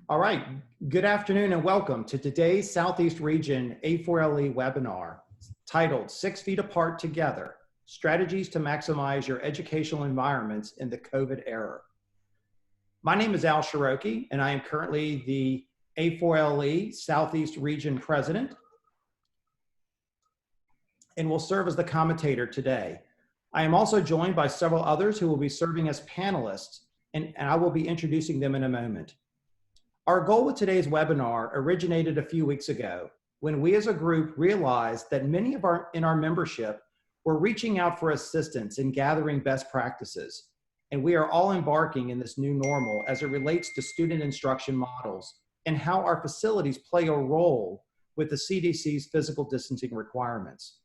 All right, good afternoon and welcome to today's Southeast Region A4LE webinar titled 6 Feet Apart Together, Strategies to Maximize Your Educational Environments in the COVID Era. My name is Ciarochi and I am currently the A4LE Southeast Region President and will serve as the commentator today. I am also joined by several others who will be serving as panelists and I will be introducing them in a moment. Our goal with today's webinar originated a few weeks ago when we as a group realized that many of in our membership were reaching out for assistance in gathering best practices. And we are all embarking in this new normal as it relates to student instruction models and how our facilities play a role with the CDC's physical distancing requirements.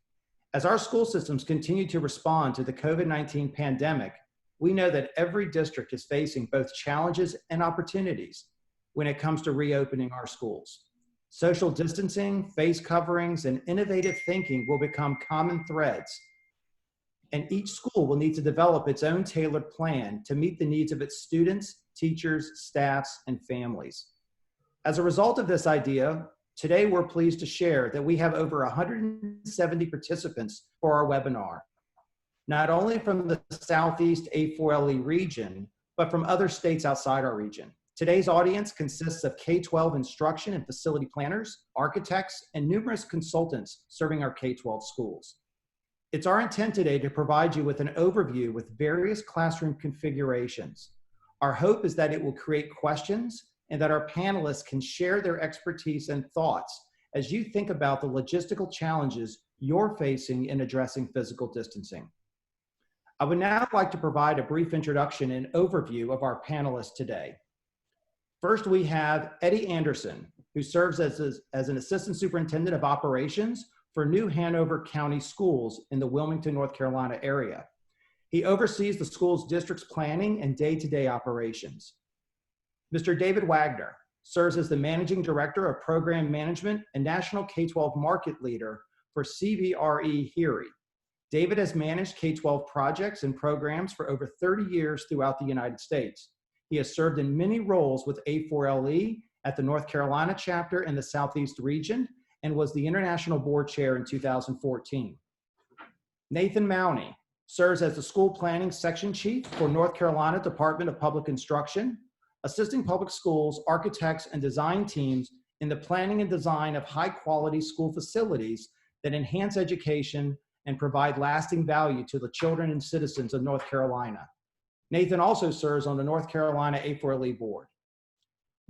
As our school systems continue to respond to the COVID-19 pandemic, we know that every district is facing both challenges and opportunities when it comes to reopening our schools. Social distancing, face coverings, and innovative thinking will become common threads. And each school will need to develop its own tailored plan to meet the needs of its students, teachers, staffs, and families. As a result of this idea, today we're pleased to share that we have over 170 participants for our webinar, not only from the Southeast A4LE region, but from other states outside our region. Today's audience consists of K-12 instruction and facility planners, architects, and numerous consultants serving our K-12 schools. It's our intent today to provide you with an overview with various classroom configurations. Our hope is that it will create questions and that our panelists can share their expertise and thoughts as you think about the logistical challenges you're facing in addressing physical distancing. I would now like to provide a brief introduction and overview of our panelists today. First, we have Eddie Anderson, who serves as an Assistant Superintendent of Operations for new Hanover County Schools in the Wilmington, North Carolina area. He oversees the school's district's planning and day-to-day operations. Mr. David Waggoner serves as the Managing Director of Program Management and National K-12 Market Leader for CBRE Erie. David has managed K-12 projects and programs for over 30 years throughout the United States. He has served in many roles with A4LE at the North Carolina chapter in the Southeast region and was the International Board Chair in 2014. Nathan Maune serves as the School Planning Section Chief for North Carolina Department of Public Instruction, assisting public schools, architects, and design teams in the planning and design of high-quality school facilities that enhance education and provide lasting value to the children and citizens of North Carolina. Nathan also serves on the North Carolina A4LE board.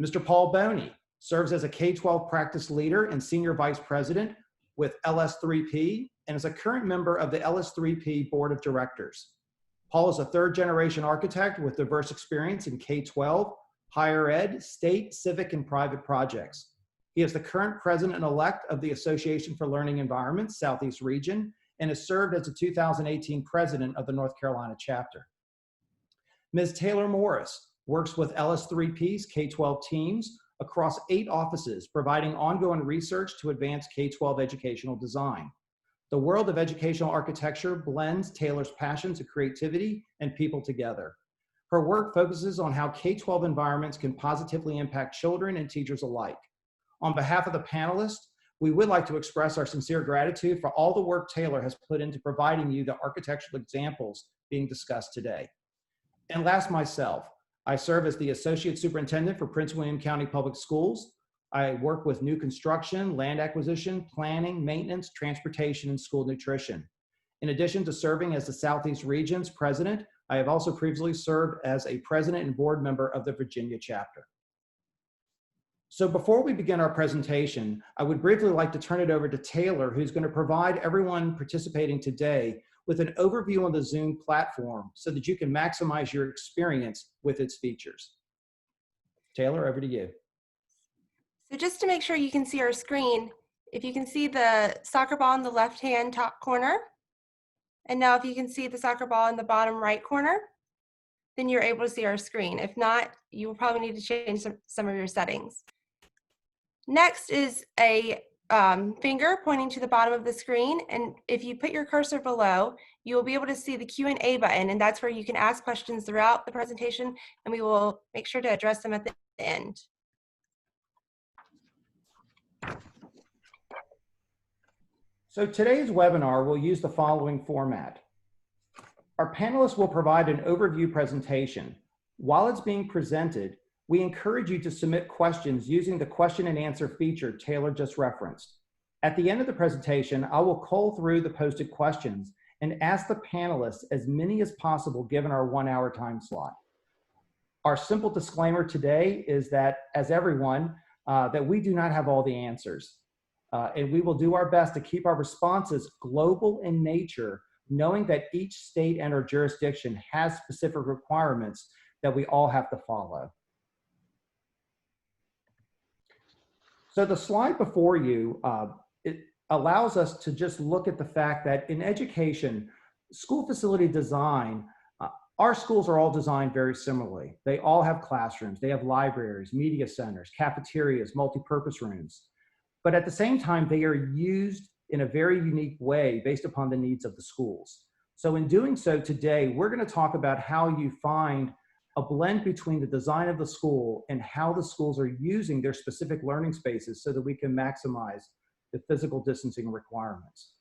Mr. Paul Boney serves as a K-12 practice leader and senior vice president with LS3P and is a current member of the LS3P board of directors. Paul is a third-generation architect with diverse experience in K-12, higher ed, state, civic, and private projects. He is the current president-elect of the Association for Learning Environments Southeast Region and has served as the 2018 president of the North Carolina chapter. Ms. Taylor Morris works with LS3P's K-12 teams across 8 offices, providing ongoing research to advance K-12 educational design. The world of educational architecture blends Taylor's passions of creativity and people together. Her work focuses on how K-12 environments can positively impact children and teachers alike. On behalf of the panelists, we would like to express our sincere gratitude for all the work Taylor has put into providing you the architectural examples being discussed today. And last, myself, I serve as the Associate Superintendent for Prince William County Public Schools. I work with new construction, land acquisition, planning, maintenance, transportation, and school nutrition. In addition to serving as the Southeast Region's president, I have also previously served as a president and board member of the Virginia chapter. So before we begin our presentation, I would briefly like to turn it over to Taylor, who's going to provide everyone participating today with an overview on the Zoom platform so that you can maximize your experience with its features. Taylor, over to you. So just to make sure you can see our screen, if you can see the soccer ball in the left-hand top corner, and now if you can see the soccer ball in the bottom right corner, then you're able to see our screen. If not, you will probably need to change some of your settings. Next is a finger pointing to the bottom of the screen, and if you put your cursor below, you will be able to see the Q&A button, and that's where you can ask questions throughout the presentation, and we will make sure to address them at the end. So today's webinar will use the following format. Our panelists will provide an overview presentation. While it's being presented, we encourage you to submit questions using the question and answer feature Taylor just referenced. At the end of the presentation, I will cull through the posted questions and ask the panelists as many as possible given our 1 hour time slot. Our simple disclaimer today is that, as everyone, that we do not have all the answers. And we will do our best to keep our responses global in nature, knowing that each state and or jurisdiction has specific requirements that we all have to follow. So the slide before you, it allows us to just look at the fact that in education, school facility design, our schools are all designed very similarly. They all have classrooms, they have libraries, media centers, cafeterias, multi-purpose rooms. But at the same time, they are used in a very unique way based upon the needs of the schools. So in doing so today, we're going to talk about how you find a blend between the design of the school and how the schools are using their specific learning spaces so that we can maximize the physical distancing requirements.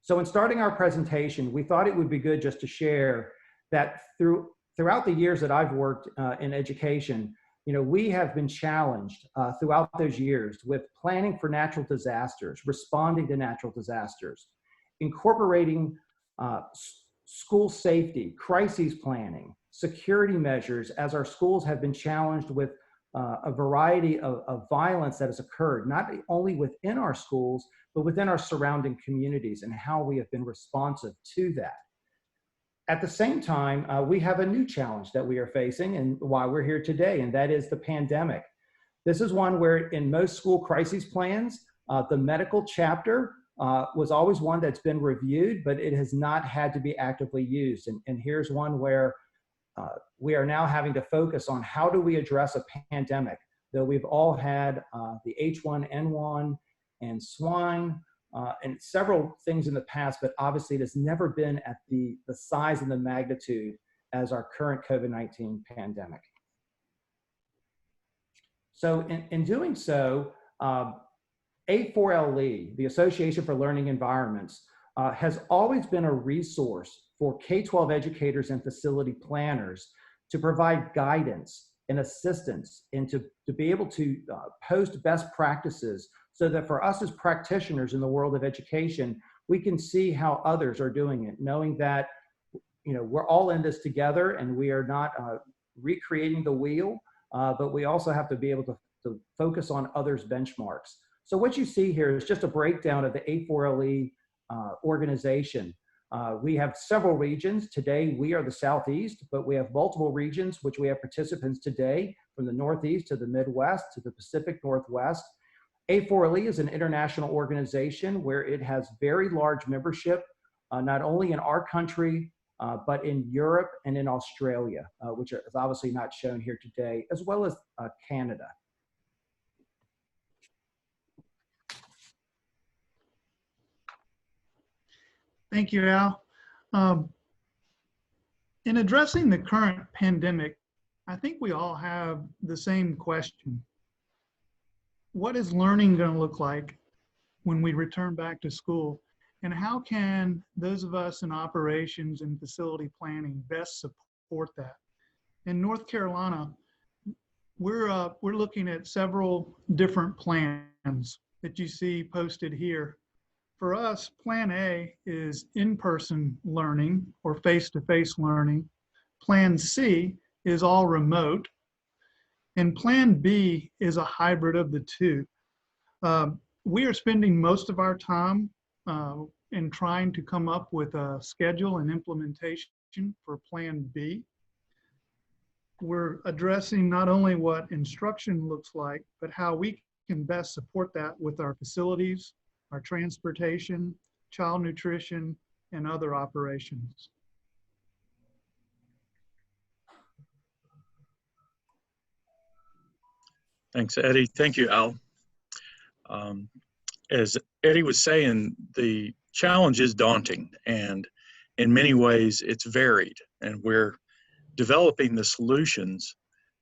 So in starting our presentation, we thought it would be good just to share that throughout the years that I've worked in education, we have been challenged throughout those years with planning for natural disasters, responding to natural disasters, incorporating school safety, crises planning, security measures, as our schools have been challenged with a variety of violence that has occurred, not only within our schools, but within our surrounding communities, and how we have been responsive to that. At the same time, we have a new challenge that we are facing and why we're here today, and that is the pandemic. This is one where in most school crises plans, the medical chapter was always one that's been reviewed, but it has not had to be actively used. And here's one where we are now having to focus on how do we address a pandemic, though we've all had the H1N1 and swine, and several things in the past, but obviously it has never been at the size and the magnitude as our current COVID-19 pandemic. So in doing so, A4LE, the Association for Learning Environments, has always been a resource for K-12 educators and facility planners to provide guidance and assistance and to be able to post best practices so that for us as practitioners in the world of education, we can see how others are doing it, knowing that we're all in this together and we are not recreating the wheel, but we also have to be able to focus on others' benchmarks. So what you see here is just a breakdown of the A4LE organization. We have several regions. Today, we are the Southeast, but we have multiple regions, which we have participants today from the Northeast to the Midwest to the Pacific Northwest. A4LE is an international organization where it has very large membership, not only in our country, but in Europe and in Australia, which is obviously not shown here today, as well as Canada. Thank you, Al. In addressing the current pandemic, I think we all have the same question. What is learning going to look like when we return back to school? And how can those of us in operations and facility planning best support that? In North Carolina, we're looking at several different plans that you see posted here. For us, Plan A is in-person learning or face-to-face learning. Plan C is all remote. And Plan B is a hybrid of the two. We are spending most of our time in trying to come up with a schedule and implementation for Plan B. We're addressing not only what instruction looks like, but how we can best support that with our facilities, our transportation, child nutrition, and other operations. Thanks, Eddie. Thank you, Al. As Eddie was saying, the challenge is daunting, and in many ways it's varied, and we're developing the solutions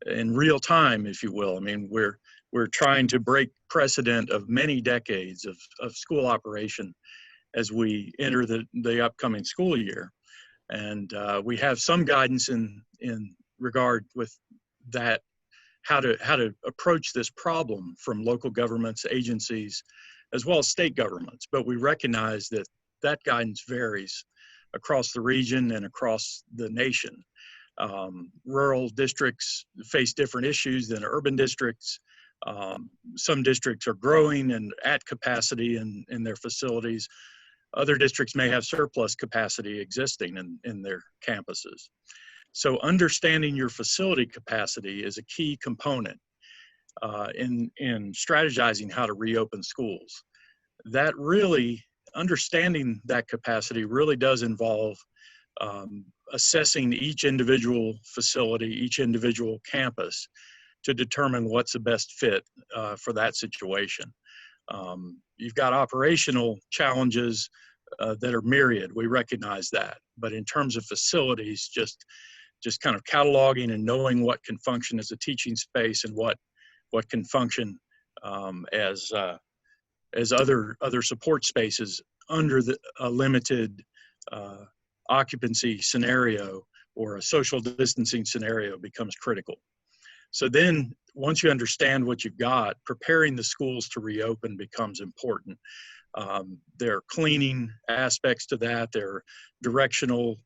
in real time, if you will. I mean, we're trying to break precedent of many decades of school operation as we enter the upcoming school year. And we have some guidance in regard with that, how to approach this problem from local governments, agencies, as well as state governments. But we recognize that that guidance varies across the region and across the nation. Rural districts face different issues than urban districts. Some districts are growing and at capacity in their facilities. Other districts may have surplus capacity existing in their campuses. So understanding your facility capacity is a key component in strategizing how to reopen schools. That really, understanding that capacity really does involve assessing each individual facility, each individual campus to determine what's the best fit for that situation. You've got operational challenges that are myriad. We recognize that. But in terms of facilities, just kind of cataloging and knowing what can function as a teaching space and what can function as other support spaces under a limited occupancy scenario or a social distancing scenario becomes critical. So then once you understand what you've got, preparing the schools to reopen becomes important. There are cleaning aspects to that. There are directional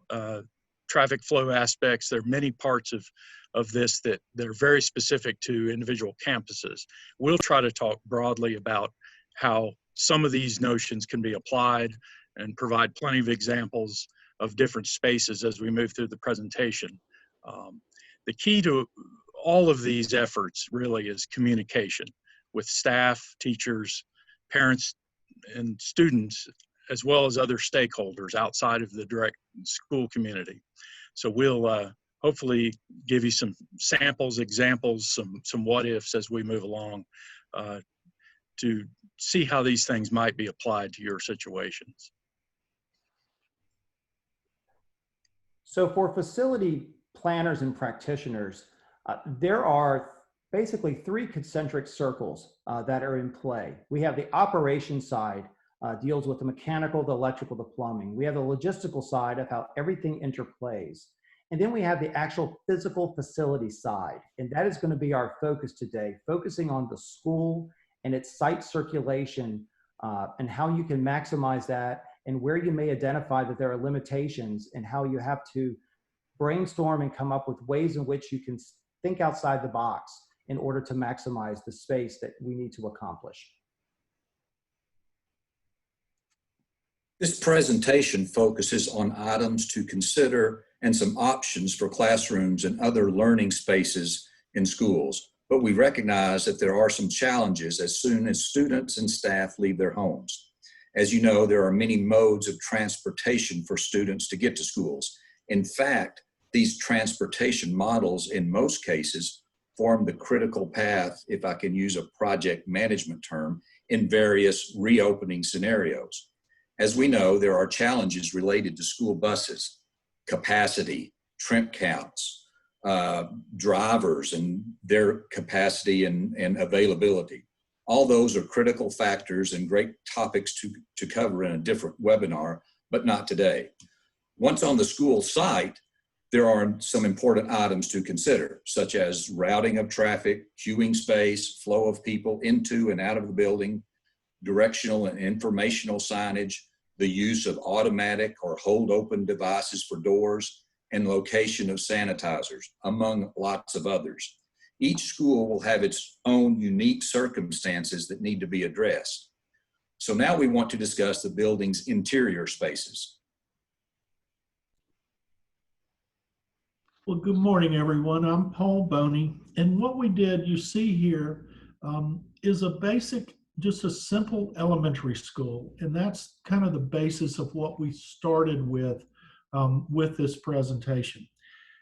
traffic flow aspects. There are many parts of this that are very specific to individual campuses. We'll try to talk broadly about how some of these notions can be applied and provide plenty of examples of different spaces as we move through the presentation. The key to all of these efforts really is communication with staff, teachers, parents, and students, as well as other stakeholders outside of the direct school community. So we'll hopefully give you some samples, examples, some what ifs as we move along to see how these things might be applied to your situations. So for facility planners and practitioners, there are basically three concentric circles that are in play. We have the operations side, deals with the mechanical, the electrical, the plumbing. We have the logistical side of how everything interplays. And then we have the actual physical facility side. And that is going to be our focus today, focusing on the school and its site circulation and how you can maximize that and where you may identify that there are limitations and how you have to brainstorm and come up with ways in which you can think outside the box in order to maximize the space that we need to accomplish. This presentation focuses on items to consider and some options for classrooms and other learning spaces in schools. But we recognize that there are some challenges as soon as students and staff leave their homes. As you know, there are many modes of transportation for students to get to schools. In fact, these transportation models, in most cases, form the critical path, if I can use a project management term, in various reopening scenarios. As we know, there are challenges related to school buses, capacity, trim counts, drivers and their capacity and availability. All those are critical factors and great topics to cover in a different webinar, but not today. Once on the school site, there are some important items to consider, such as routing of traffic, queuing space, flow of people into and out of the building, directional and informational signage, the use of automatic or hold open devices for doors, and location of sanitizers, among lots of others. Each school will have its own unique circumstances that need to be addressed. So now we want to discuss the building's interior spaces. Well, good morning, everyone. I'm Paul Boney, and what we did, you see here, is a basic, just a simple elementary school, and that's kind of the basis of what we started with this presentation.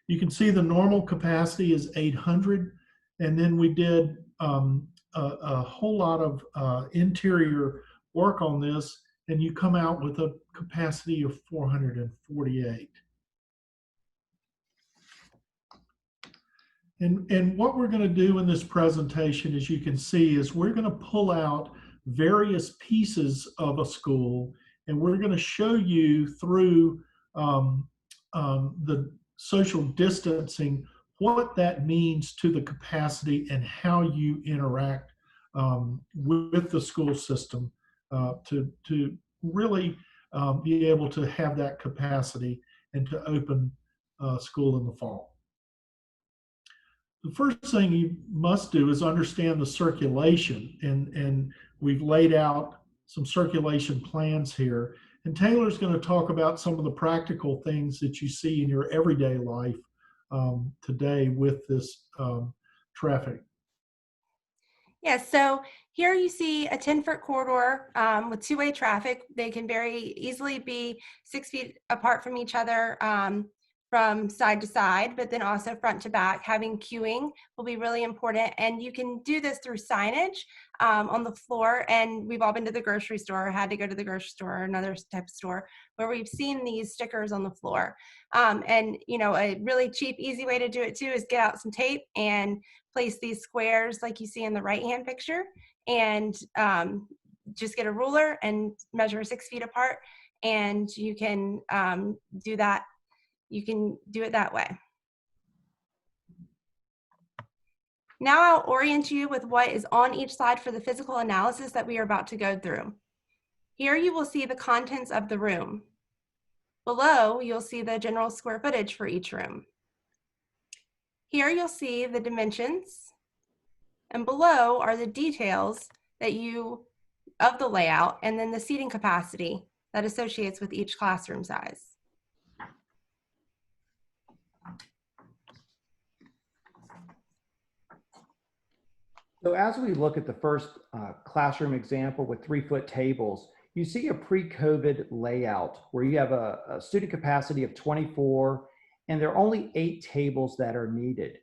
You can see the normal capacity is 800, and then we did a whole lot of interior work on this, and you come out with a capacity of 448. And what we're going to do in this presentation, as you can see, is we're going to pull out various pieces of a school, and we're going to show you through the social distancing what that means to the capacity and how you interact with the school system to really be able to have that capacity and to open school in the fall. The first thing you must do is understand the circulation, and we've laid out some circulation plans here. And Taylor's going to talk about some of the practical things that you see in your everyday life today with this traffic. Yeah, so here you see a 10-foot corridor with two-way traffic. They can very easily be 6 feet apart from each other from side to side, but then also front to back. Having queuing will be really important, and you can do this through signage on the floor. And we've all been to the grocery store, or had to go to the grocery store or another type of store where we've seen these stickers on the floor. And you know, a really cheap, easy way to do it too is get out some tape and place these squares like you see in the right-hand picture, and just get a ruler and measure 6 feet apart, and you can do that. You can do it that way. Now I'll orient you with what is on each slide for the physical analysis that we are about to go through. Here you will see the contents of the room. Below, you'll see the general square footage for each room. Here you'll see the dimensions, and below are the details of the layout, and then the seating capacity that associates with each classroom size. So as we look at the first classroom example with 3-foot tables, you see a pre-COVID layout where you have a student capacity of 24, and there are only 8 tables that are needed.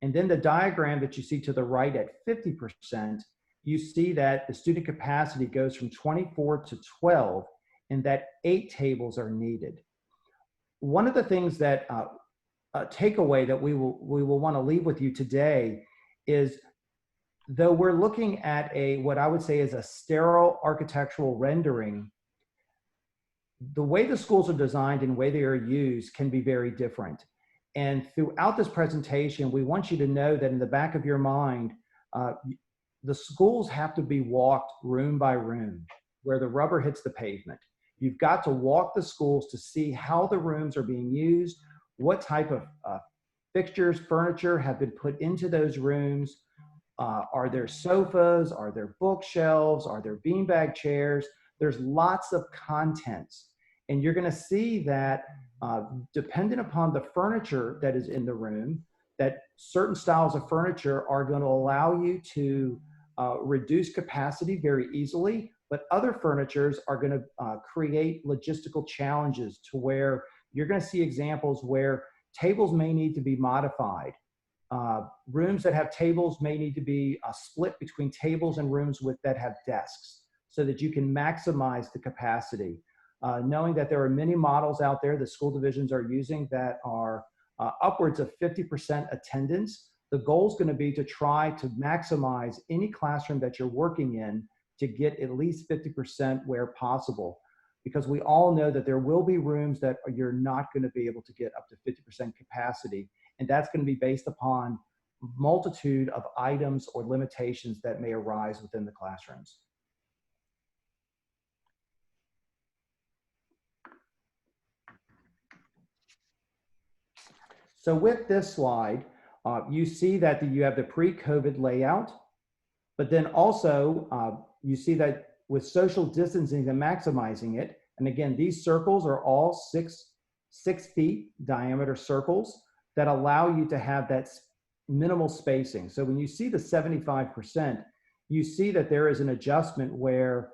And then the diagram that you see to the right at 50%, you see that the student capacity goes from 24 to 12, and that 8 tables are needed. One of the things that a takeaway that we will want to leave with you today is, though we're looking at what I would say is a sterile architectural rendering, the way the schools are designed and the way they are used can be very different. And throughout this presentation, we want you to know that in the back of your mind, the schools have to be walked room by room, where the rubber hits the pavement. You've got to walk the schools to see how the rooms are being used, what type of fixtures, furniture have been put into those rooms. Are there sofas? Are there bookshelves? Are there beanbag chairs? There's lots of contents. And you're going to see that dependent upon the furniture that is in the room, that certain styles of furniture are going to allow you to reduce capacity very easily, but other furnitures are going to create logistical challenges to where you're going to see examples where tables may need to be modified. Rooms that have tables may need to be split between tables and rooms that have desks so that you can maximize the capacity. Knowing that there are many models out there that school divisions are using that are upwards of 50% attendance, the goal is going to be to try to maximize any classroom that you're working in to get at least 50% where possible. Because we all know that there will be rooms that you're not going to be able to get up to 50% capacity. And that's going to be based upon multitude of items or limitations that may arise within the classrooms. So with this slide, you see that you have the pre-COVID layout, but then also you see that with social distancing and maximizing it, and again, these circles are all six feet diameter circles that allow you to have that minimal spacing. So when you see the 75%, you see that there is an adjustment where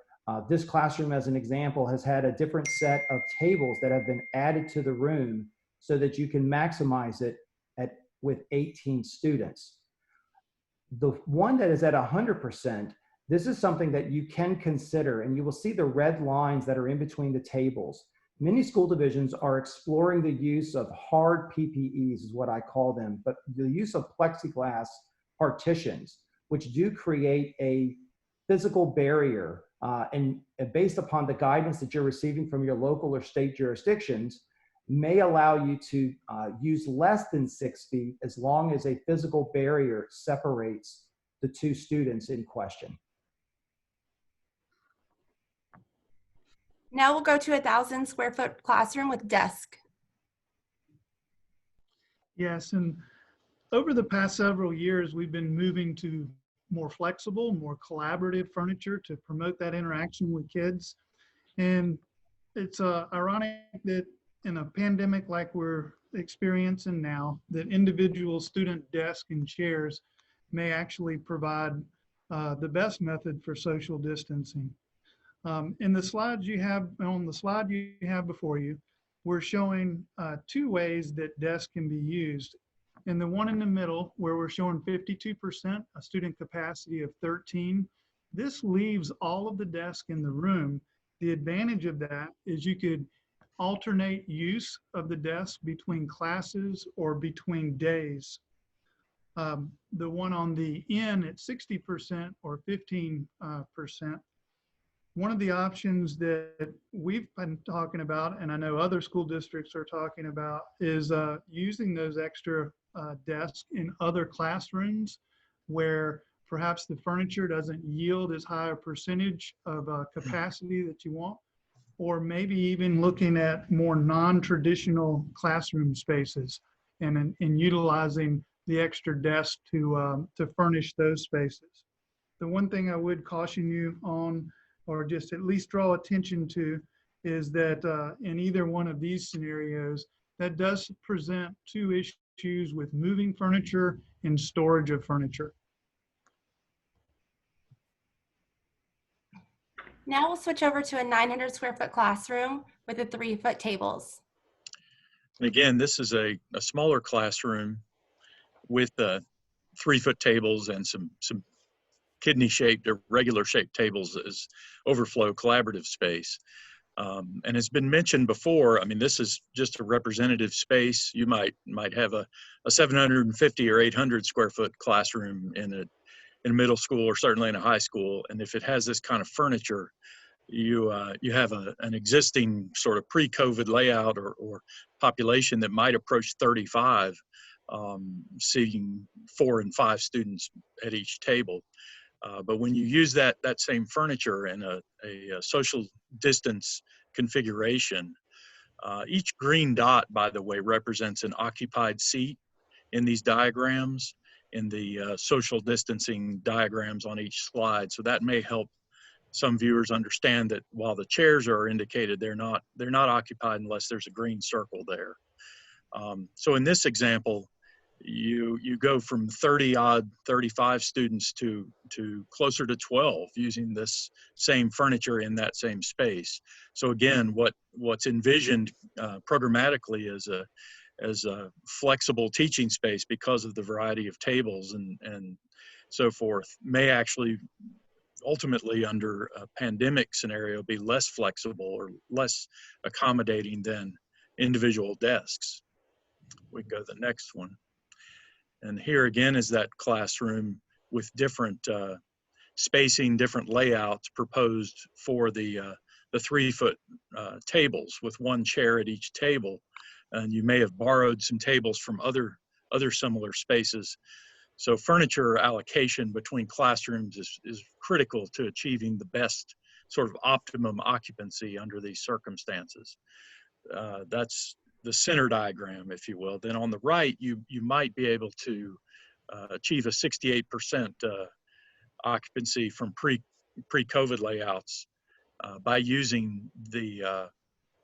this classroom, as an example, has had a different set of tables that have been added to the room so that you can maximize it with 18 students. The one that is at 100%, this is something that you can consider, and you will see the red lines that are in between the tables. Many school divisions are exploring the use of hard PPEs, is what I call them, but the use of plexiglass partitions, which do create a physical barrier, and based upon the guidance that you're receiving from your local or state jurisdictions, may allow you to use less than 6 feet as long as a physical barrier separates the two students in question. Now we'll go to 1,000 square foot classroom with desk. Yes, and over the past several years, we've been moving to more flexible, more collaborative furniture to promote that interaction with kids. And it's ironic that in a pandemic like we're experiencing now, that individual student desks and chairs may actually provide the best method for social distancing. In the slides you have, on the slide you have before you, we're showing 2 ways that desks can be used. And the one in the middle, where we're showing 52%, a student capacity of 13, this leaves all of the desks in the room. The advantage of that is you could alternate use of the desk between classes or between days. The one on the end at 60% or 15%, one of the options that we've been talking about, and I know other school districts are talking about, is using those extra desks in other classrooms where perhaps the furniture doesn't yield as high a percentage of capacity that you want, or maybe even looking at more non-traditional classroom spaces and utilizing the extra desk to furnish those spaces. The one thing I would caution you on, or just at least draw attention to, is that in either one of these scenarios, that does present 2 issues with moving furniture and storage of furniture. Now we'll switch over to a 900 square foot classroom with the 3-foot tables. And again, this is a smaller classroom with 3-foot tables and some kidney-shaped or regular-shaped tables as overflow collaborative space. And it's been mentioned before, I mean, this is just a representative space. You might have a 750 or 800 square foot classroom in a middle school or certainly in a high school. And if it has this kind of furniture, you have an existing sort of pre-COVID layout or population that might approach 35, seating 4 and 5 students at each table. But when you use that same furniture in a social distance configuration, each green dot, by the way, represents an occupied seat in these diagrams, in the social distancing diagrams on each slide. So that may help some viewers understand that while the chairs are indicated, they're not occupied unless there's a green circle there. So in this example, you go from 35 students to closer to 12 using this same furniture in that same space. So again, what's envisioned programmatically as a flexible teaching space because of the variety of tables and so forth may actually ultimately under a pandemic scenario be less flexible or less accommodating than individual desks. We can go to the next one. And here again is that classroom with different spacing, different layouts proposed for the 3-foot tables with 1 chair at each table. And you may have borrowed some tables from other similar spaces. So furniture allocation between classrooms is critical to achieving the best sort of optimum occupancy under these circumstances. That's the center diagram, if you will. Then on the right, you might be able to achieve a 68% occupancy from pre-COVID layouts by using the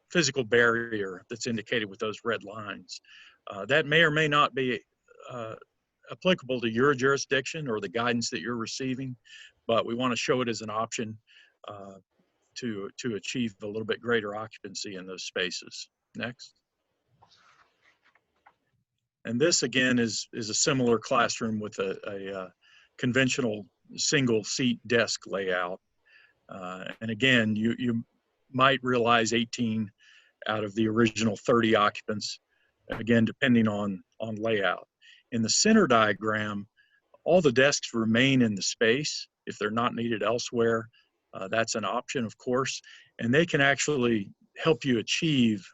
physical barrier that's indicated with those red lines. That may or may not be applicable to your jurisdiction or the guidance that you're receiving, but we want to show it as an option to achieve a little bit greater occupancy in those spaces. Next. And this again is a similar classroom with a conventional single seat desk layout. And again, you might realize 18 out of the original 30 occupants, again, depending on layout. In the center diagram, all the desks remain in the space. If they're not needed elsewhere, that's an option, of course, and they can actually help you achieve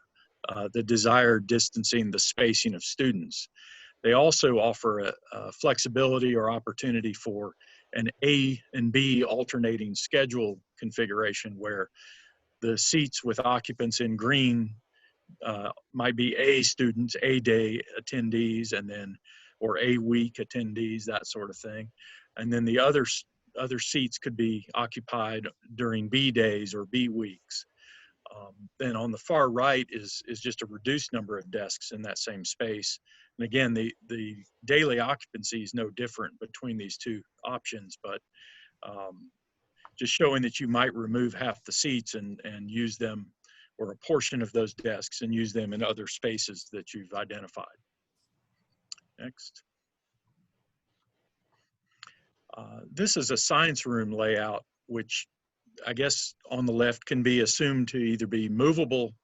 the desired distancing, the spacing of students. They also offer a flexibility or opportunity for an A and B alternating schedule configuration where the seats with occupants in green might be A students, A day attendees, and then, or A week attendees, that sort of thing. And then the other seats could be occupied during B days or B weeks. Then on the far right is just a reduced number of desks in that same space. And again, the daily occupancy is no different between these two options, but just showing that you might remove half the seats and use them, or a portion of those desks, and use them in other spaces that you've identified. Next. This is a science room layout, which I guess on the left can be assumed to either be movable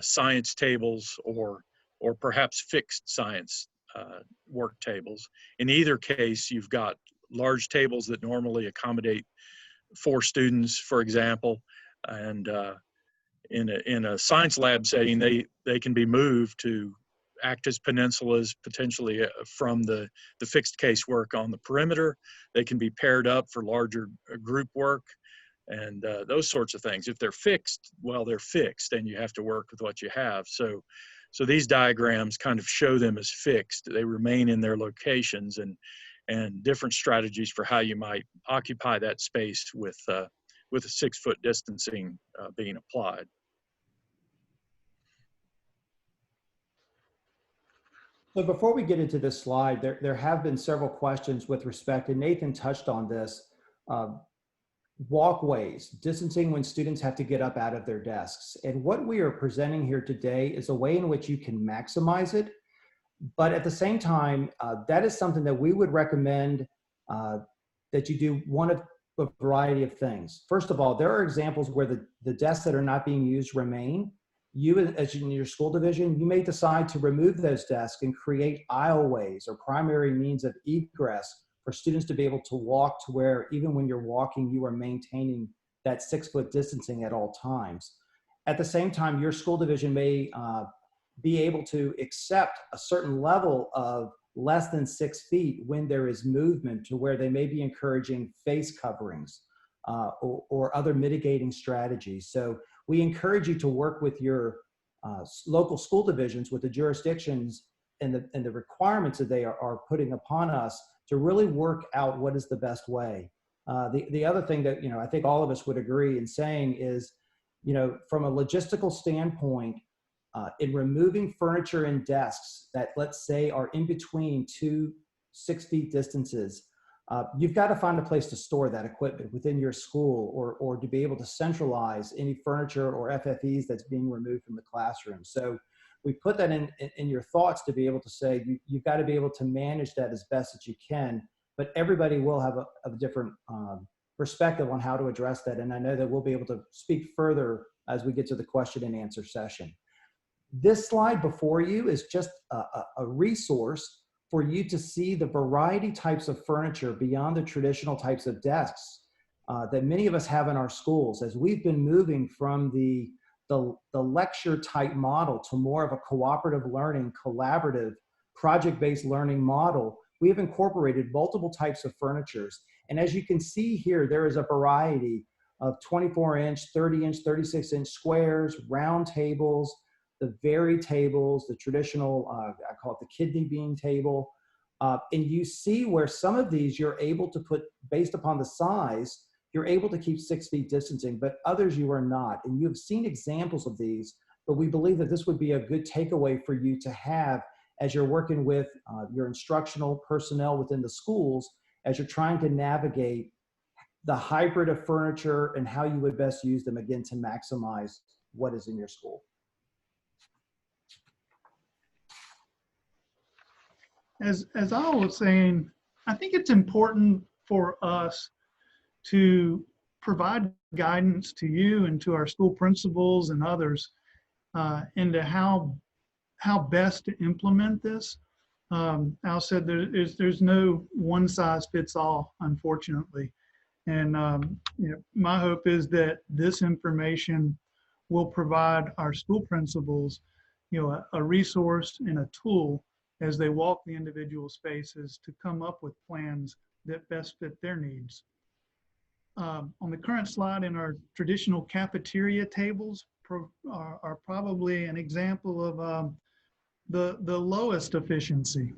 science tables or perhaps fixed science work tables. In either case, you've got large tables that normally accommodate 4 students, for example, and in a science lab setting, they can be moved to act as peninsulas, potentially from the fixed case work on the perimeter. They can be paired up for larger group work and those sorts of things. If they're fixed, well, they're fixed and you have to work with what you have. So these diagrams kind of show them as fixed. They remain in their locations, and different strategies for how you might occupy that space with a 6-foot distancing being applied. So before we get into this slide, there have been several questions with respect, and Nathan touched on this, walkways, distancing when students have to get up out of their desks. And what we are presenting here today is a way in which you can maximize it. But at the same time, that is something that we would recommend that you do one of a variety of things. First of all, there are examples where the desks that are not being used remain. You, as in your school division, you may decide to remove those desks and create aisleways or primary means of egress for students to be able to walk to where, even when you're walking, you are maintaining that 6-foot distancing at all times. At the same time, your school division may be able to accept a certain level of less than 6 feet when there is movement, to where they may be encouraging face coverings or other mitigating strategies. So we encourage you to work with your local school divisions, with the jurisdictions and the requirements that they are putting upon us, to really work out what is the best way. The other thing that, I think all of us would agree in saying is, from a logistical standpoint, in removing furniture and desks that, let's say, are in between 2 6-feet distances, you've got to find a place to store that equipment within your school, or to be able to centralize any furniture or FFEs that's being removed from the classroom. So we put that in your thoughts to be able to say, you've got to be able to manage that as best as you can, but everybody will have a different perspective on how to address that. And I know that we'll be able to speak further as we get to the question and answer session. This slide before you is just a resource for you to see the variety types of furniture beyond the traditional types of desks that many of us have in our schools. As we've been moving from the lecture type model to more of a cooperative learning, collaborative, project-based learning model, we have incorporated multiple types of furnitures. And as you can see here, there is a variety of 24-inch, 30-inch, 36-inch squares, round tables, the very tables, the traditional, I call it the kidney bean table. And you see where some of these you're able to put, based upon the size, you're able to keep 6 feet distancing, but others you are not. And you've seen examples of these, but we believe that this would be a good takeaway for you to have as you're working with your instructional personnel within the schools, as you're trying to navigate the hybrid of furniture and how you would best use them, again, to maximize what is in your school. As I was saying, I think it's important for us to provide guidance to you and to our school principals and others into how best to implement this. Al said there's no one size fits all, unfortunately. And my hope is that this information will provide our school principals, a resource and a tool as they walk the individual spaces to come up with plans that best fit their needs. On the current slide, in our traditional cafeteria tables are probably an example of the lowest efficiency.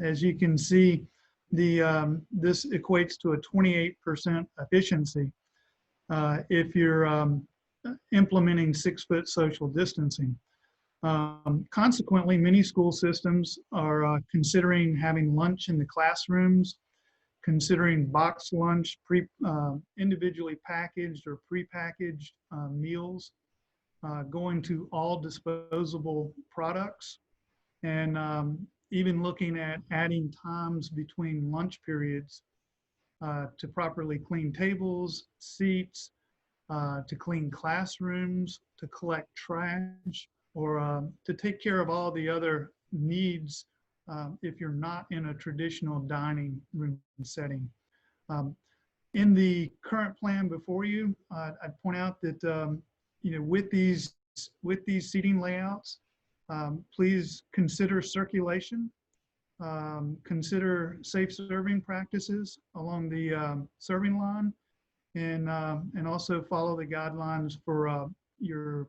As you can see, this equates to a 28% efficiency if you're implementing 6-foot social distancing. Consequently, many school systems are considering having lunch in the classrooms, considering box lunch, individually packaged or prepackaged meals, going to all disposable products, and even looking at adding times between lunch periods to properly clean tables, seats, to clean classrooms, to collect trash, or to take care of all the other needs if you're not in a traditional dining room setting. In the current plan before you, I'd point out that with these seating layouts, please consider circulation, consider safe serving practices along the serving line, and also follow the guidelines for your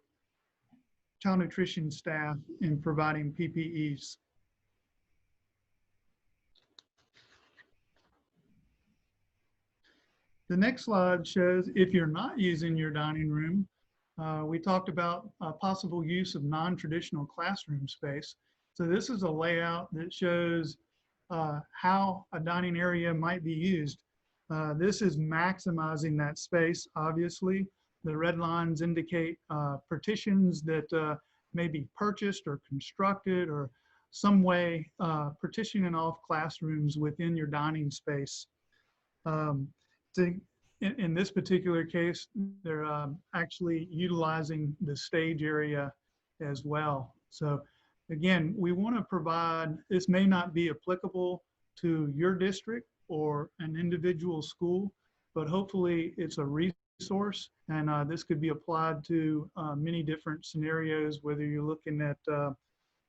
child nutrition staff in providing PPEs. The next slide shows if you're not using your dining room, we talked about possible use of non-traditional classroom space. So this is a layout that shows how a dining area might be used. This is maximizing that space, obviously. The red lines indicate partitions that may be purchased or constructed, or some way partitioning off classrooms within your dining space. In this particular case, they're actually utilizing the stage area as well. So again, we want to provide, this may not be applicable to your district or an individual school, but hopefully it's a resource, and this could be applied to many different scenarios, whether you're looking at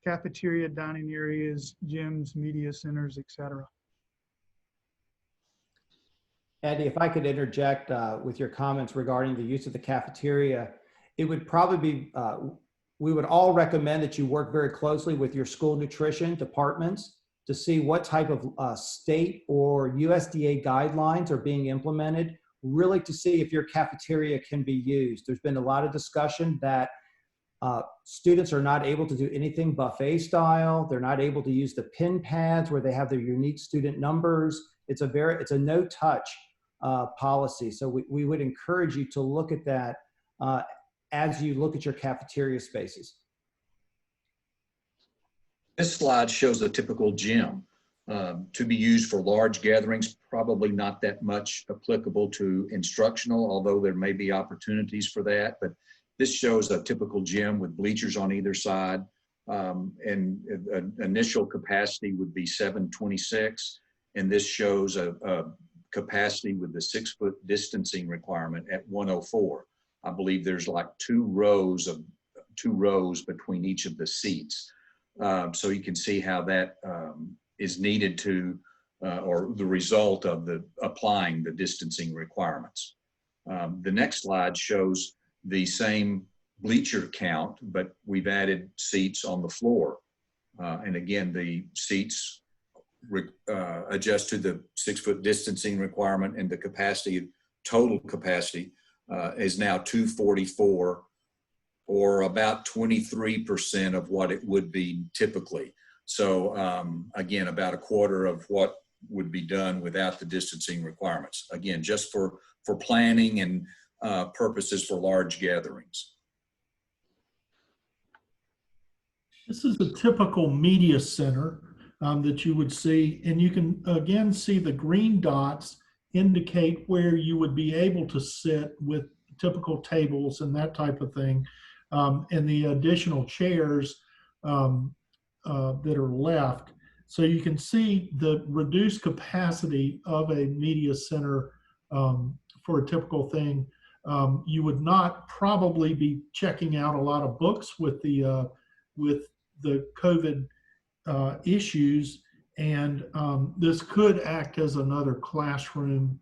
cafeteria, dining areas, gyms, media centers, etc. Eddie, if I could interject with your comments regarding the use of the cafeteria, it would probably be, we would all recommend that you work very closely with your school nutrition departments to see what type of state or USDA guidelines are being implemented, really to see if your cafeteria can be used. There's been a lot of discussion that students are not able to do anything buffet style. They're not able to use the pin pads where they have their unique student numbers. It's a no touch policy. So we would encourage you to look at that as you look at your cafeteria spaces. This slide shows a typical gym to be used for large gatherings, probably not that much applicable to instructional, although there may be opportunities for that. But this shows a typical gym with bleachers on either side, and initial capacity would be 726. And this shows a capacity with the 6-foot distancing requirement at 104. I believe there's like two rows between each of the seats. So you can see how that is needed to, or the result of applying the distancing requirements. The next slide shows the same bleacher count, but we've added seats on the floor. And again, the seats adjust to the 6-foot distancing requirement, and the capacity, total capacity, is now 244, or about 23% of what it would be typically. So again, about a quarter of what would be done without the distancing requirements. Again, just for planning and purposes for large gatherings. This is a typical media center that you would see, and you can again see the green dots indicate where you would be able to sit with typical tables and that type of thing. and the additional chairs that are left. So you can see the reduced capacity of a media center for a typical thing. You would not probably be checking out a lot of books with the COVID issues, and this could act as another classroom,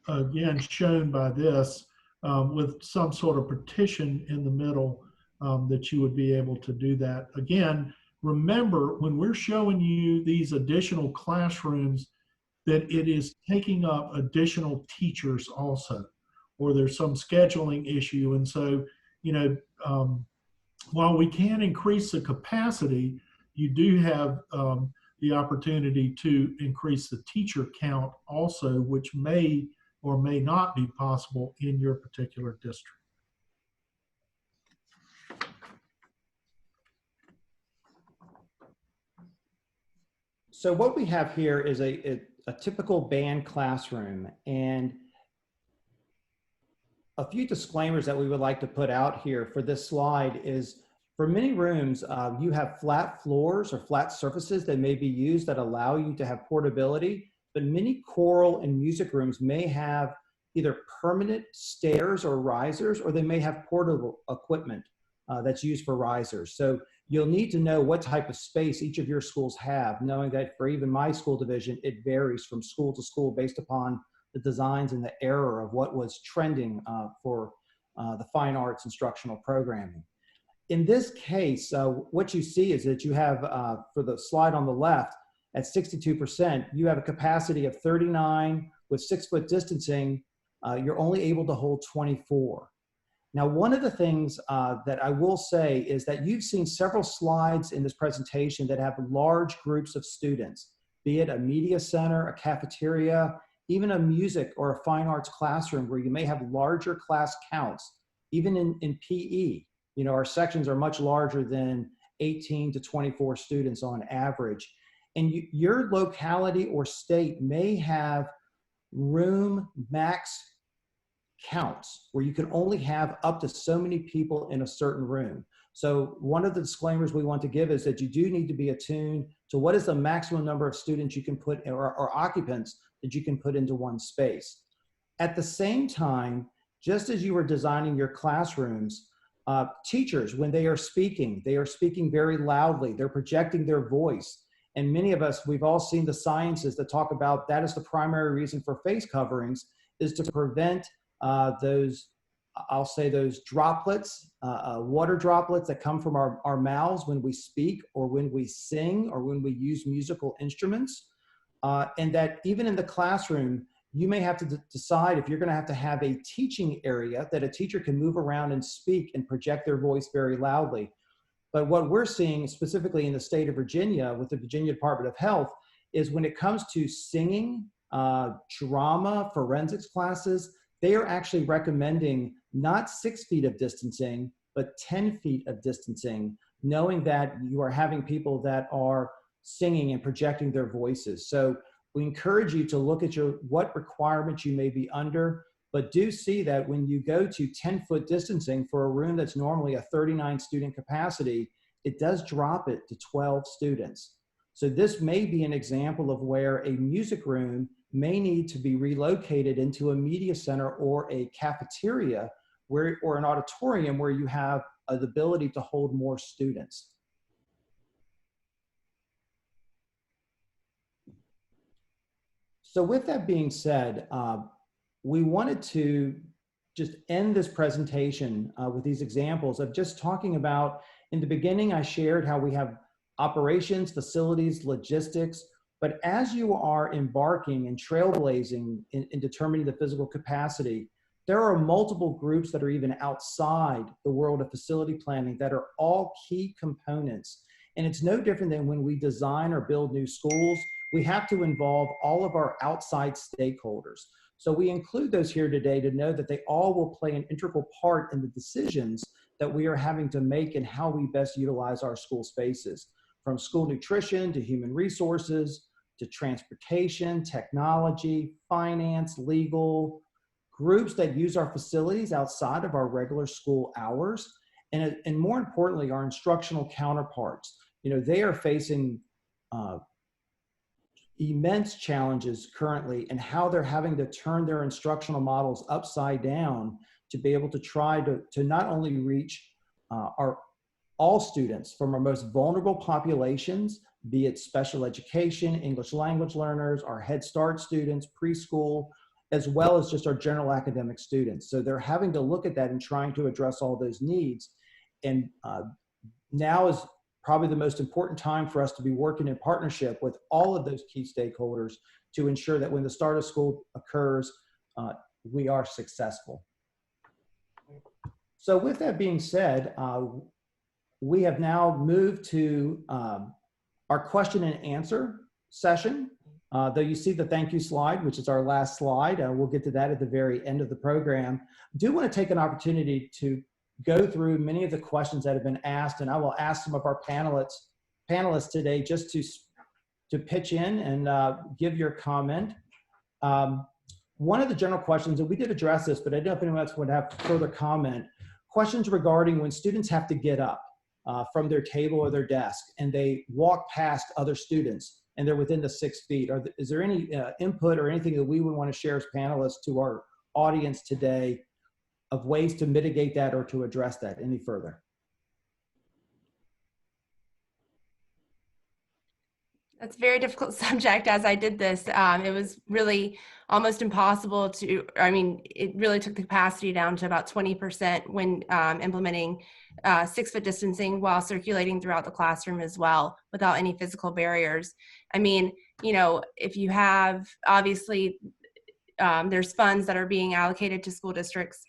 again shown by this, with some sort of partition in the middle that you would be able to do that. Again, remember, when we're showing you these additional classrooms, that it is taking up additional teachers also, or there's some scheduling issue. And so, you know, while we can increase the capacity, you do have the opportunity to increase the teacher count also, which may or may not be possible in your particular district. So what we have here is a typical band classroom, and a few disclaimers that we would like to put out here for this slide is, for many rooms, you have flat floors or flat surfaces that may be used that allow you to have portability, but many choral and music rooms may have either permanent stairs or risers, or they may have portable equipment that's used for risers. So you'll need to know what type of space each of your schools have, knowing that for even my school division, it varies from school to school based upon the designs and the era of what was trending for the fine arts instructional programming. In this case, what you see is that you have, for the slide on the left, at 62%, you have a capacity of 39 with 6-foot distancing. You're only able to hold 24. Now, one of the things that I will say is that you've seen several slides in this presentation that have large groups of students, be it a media center, a cafeteria, even a music or a fine arts classroom where you may have larger class counts. Even in PE, you know, our sections are much larger than 18 to 24 students on average. And your locality or state may have room max counts where you can only have up to so many people in a certain room. So one of the disclaimers we want to give is that you do need to be attuned to what is the maximum number of students you can put, or occupants that you can put into one space. At the same time, just as you were designing your classrooms, teachers, when they are speaking very loudly, they're projecting their voice. And many of us, we've all seen the sciences that talk about that is the primary reason for face coverings, is to prevent those, I'll say those droplets, water droplets that come from our mouths when we speak or when we sing or when we use musical instruments. And that even in the classroom, you may have to decide if you're going to have a teaching area that a teacher can move around and speak and project their voice very loudly. But what we're seeing specifically in the state of Virginia with the Virginia Department of Health is when it comes to singing, drama, forensics classes, they are actually recommending not 6 feet of distancing, but 10 feet of distancing, knowing that you are having people that are singing and projecting their voices. So we encourage you to look at what requirements you may be under, but do see that when you go to 10-foot distancing for a room that's normally a 39 student capacity, it does drop it to 12 students. So this may be an example of where a music room may need to be relocated into a media center or a cafeteria or an auditorium where you have the ability to hold more students. So with that being said, we wanted to just end this presentation with these examples of just talking about, in the beginning, I shared how we have operations, facilities, logistics, but as you are embarking and trailblazing in determining the physical capacity, there are multiple groups that are even outside the world of facility planning that are all key components. And it's no different than when we design or build new schools, we have to involve all of our outside stakeholders. So we include those here today to know that they all will play an integral part in the decisions that we are having to make and how we best utilize our school spaces, from school nutrition to human resources, to transportation, technology, finance, legal, groups that use our facilities outside of our regular school hours, and more importantly, our instructional counterparts. You know, they are facing immense challenges currently in how they're having to turn their instructional models upside down to be able to try to not only reach all students from our most vulnerable populations, be it special education, English language learners, our Head Start students, preschool, as well as just our general academic students. So they're having to look at that and trying to address all those needs. And now is probably the most important time for us to be working in partnership with all of those key stakeholders to ensure that when the start of school occurs, we are successful. So with that being said, we have now moved to our question and answer session. Though you see the thank you slide, which is our last slide, we'll get to that at the very end of the program. I do want to take an opportunity to go through many of the questions that have been asked, and I will ask some of our panelists today just to pitch in and give your comment. One of the general questions, and we did address this, but I don't know if anyone else would have further comment, questions regarding when students have to get up from their table or their desk and they walk past other students and they're within the 6 feet. Is there any input or anything that we would want to share as panelists to our audience today of ways to mitigate that or to address that any further? That's a very difficult subject. As I did this, it was really almost impossible to, I mean, it really took the capacity down to about 20% when implementing 6-foot distancing while circulating throughout the classroom as well, without any physical barriers. I mean, you know, if you have, obviously, there's funds that are being allocated to school districts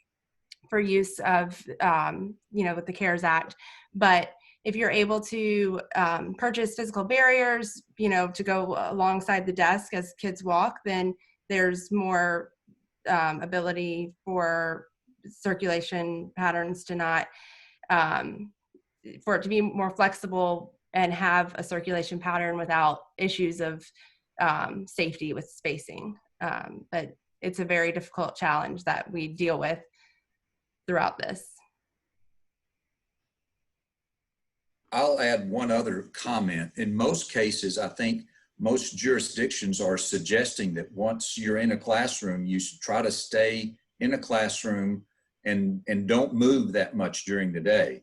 for use of, you know, with the CARES Act. But if you're able to purchase physical barriers, you know, to go alongside the desk as kids walk, then there's more ability for circulation patterns to not, for it to be more flexible and have a circulation pattern without issues of safety with spacing. But it's a very difficult challenge that we deal with throughout this. I'll add one other comment. In most cases, I think most jurisdictions are suggesting that once you're in a classroom, you should try to stay in a classroom and don't move that much during the day.